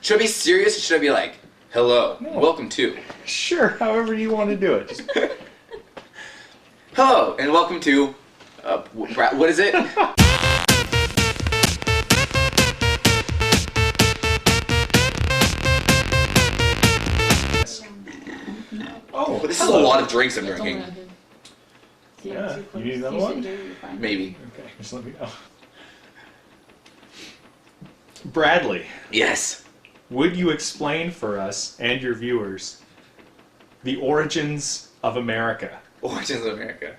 Should I be serious or should I be like, hello, welcome to? Sure, however you want to do it. Just... Hello, and welcome to, what is it? Oh, this is a lot of drinks I'm drinking. Yeah, you need another one? Maybe. Okay, just let me know. Bradley. Yes. Would you explain for us and your viewers the origins of America? Origins of America.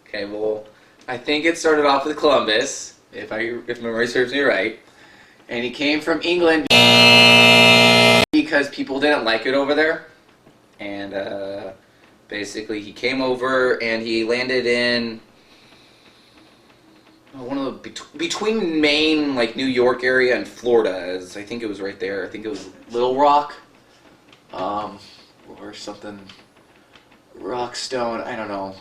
Okay, well, I think it started off with Columbus, if memory serves me right, and he came from England because people didn't like it over there, and basically he came over and he landed in one of the between Maine, like New York area, and Florida. As I think it was right there. I think it was Little Rock, or something. Rockstone. I don't know.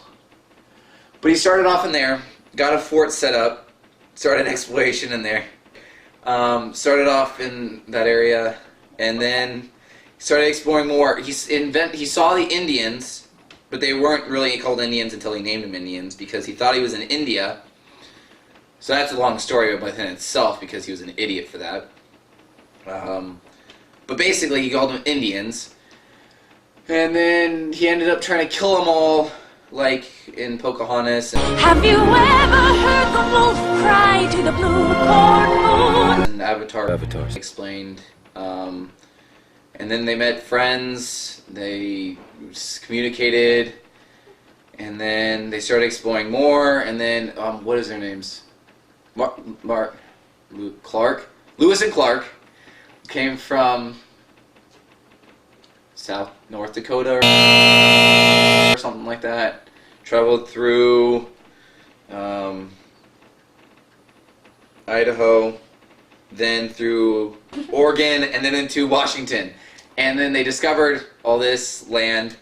But he started off in there. Got a fort set up. Started an exploration in there. Started off in that area, and then started exploring more. He saw the Indians, but they weren't really called Indians until he named them Indians because he thought he was in India. So that's a long story within itself because he was an idiot for that. But basically he called them Indians. And then he ended up trying to kill them all, like in Pocahontas. And have you ever heard the wolf cry to the blue corn moon? And Avatar explained. And then they met friends, they communicated, and then they started exploring more, and then, what is their names? Lewis and Clark came from North Dakota or something like that. Traveled through Idaho, then through Oregon, and then into Washington. And then they discovered all this land,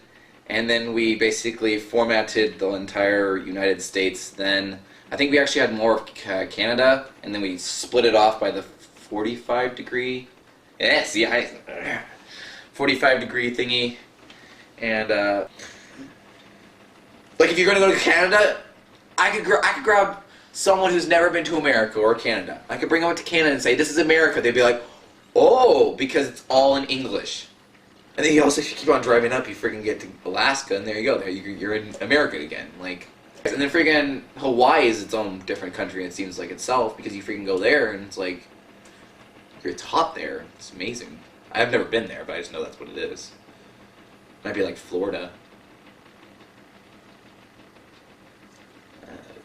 and then we basically formatted the entire United States. Then I think we actually had more of Canada, and then we split it off by the 45 degree. Yes, yeah, 45 degree thingy. And like if you're gonna go to Canada, I could grab someone who's never been to America or Canada. I could bring them up to Canada and say, "This is America." They'd be like, "Oh," because it's all in English. And then you also, if you keep on driving up, you freaking get to Alaska, and there you go. There you're in America again, like. And then freaking Hawaii is its own different country, it seems like itself, because you freaking go there and it's like, it's hot there. It's amazing. I've never been there, but I just know that's what it is. Might be like Florida.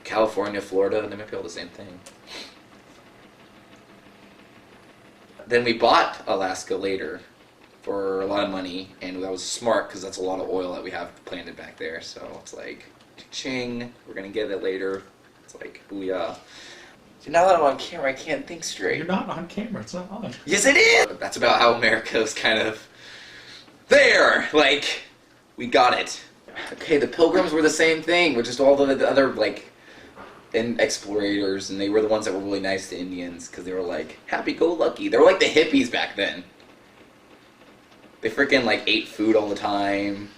California, Florida, they might be all the same thing. Then we bought Alaska later for a lot of money, and that was smart because that's a lot of oil that we have planted back there, so it's like, ching, we're gonna get it later. It's like, booyah. See, now that I'm on camera, I can't think straight. You're not on camera, it's not on. Yes, it is! That's about how America's kind of there! Like, we got it. Okay, the Pilgrims were the same thing, with just all the other, like, explorators, and they were the ones that were really nice to Indians, because they were, like, happy-go-lucky. They were like the hippies back then. They freaking, like, ate food all the time.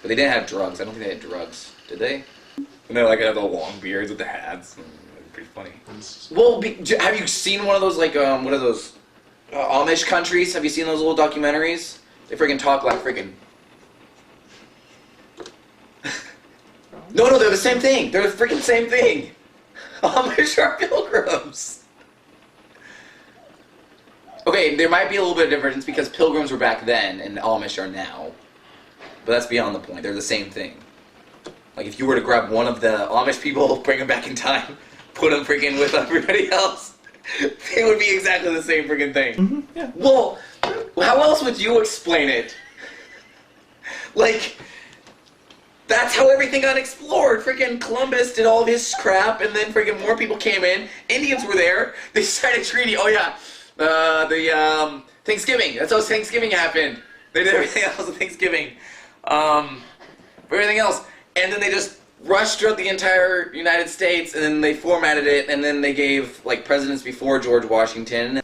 But they didn't have drugs. I don't think they had drugs. Did they? And they like had the long beards with the hats. Pretty funny. Well, have you seen one of those, like, what are those? Amish countries? Have you seen those little documentaries? They freaking talk like freaking... No, they're the same thing. They're the freaking same thing. Amish are pilgrims. Okay, there might be a little bit of difference because pilgrims were back then and Amish are now. But that's beyond the point. They're the same thing. Like, if you were to grab one of the Amish people, bring them back in time, put them freaking with everybody else, they would be exactly the same freaking thing. Mm-hmm, yeah. Well, how else would you explain it? Like, that's how everything got explored. Freaking Columbus did all this crap, and then freaking more people came in. Indians were there. They signed a treaty. Oh, yeah. Thanksgiving. That's how Thanksgiving happened. They did everything else at Thanksgiving. For everything else. And then they just rushed throughout the entire United States, and then they formatted it, and then they gave, like, presidents before George Washington.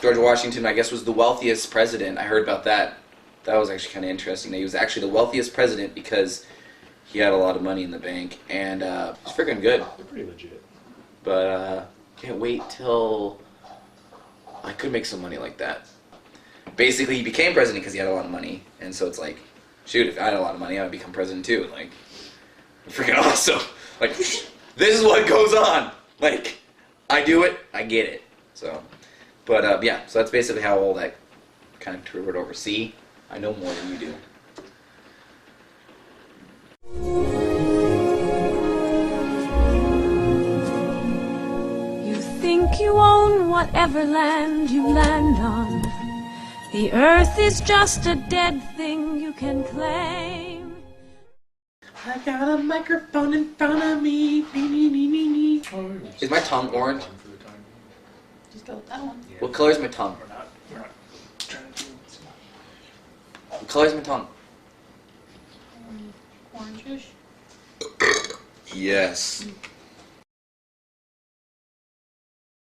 George Washington, I guess, was the wealthiest president. I heard about that. That was actually kind of interesting. He was actually the wealthiest president because he had a lot of money in the bank, and it's freaking good. They're pretty legit. But can't wait till I could make some money like that. Basically, he became president because he had a lot of money, and so it's like, shoot, if I had a lot of money, I would become president too. Like, freaking awesome. Like, this is what goes on. Like, I do it, I get it. So, but yeah, so that's basically how all that kind of toured over. See, I know more than you do. You think you own whatever land you land on. The earth is just a dead thing you can claim. I got a microphone in front of me. Is my tongue orange? Just go with that one. Yeah. What color is my tongue? We're not trying to do What color is my tongue? Orangish. Yes.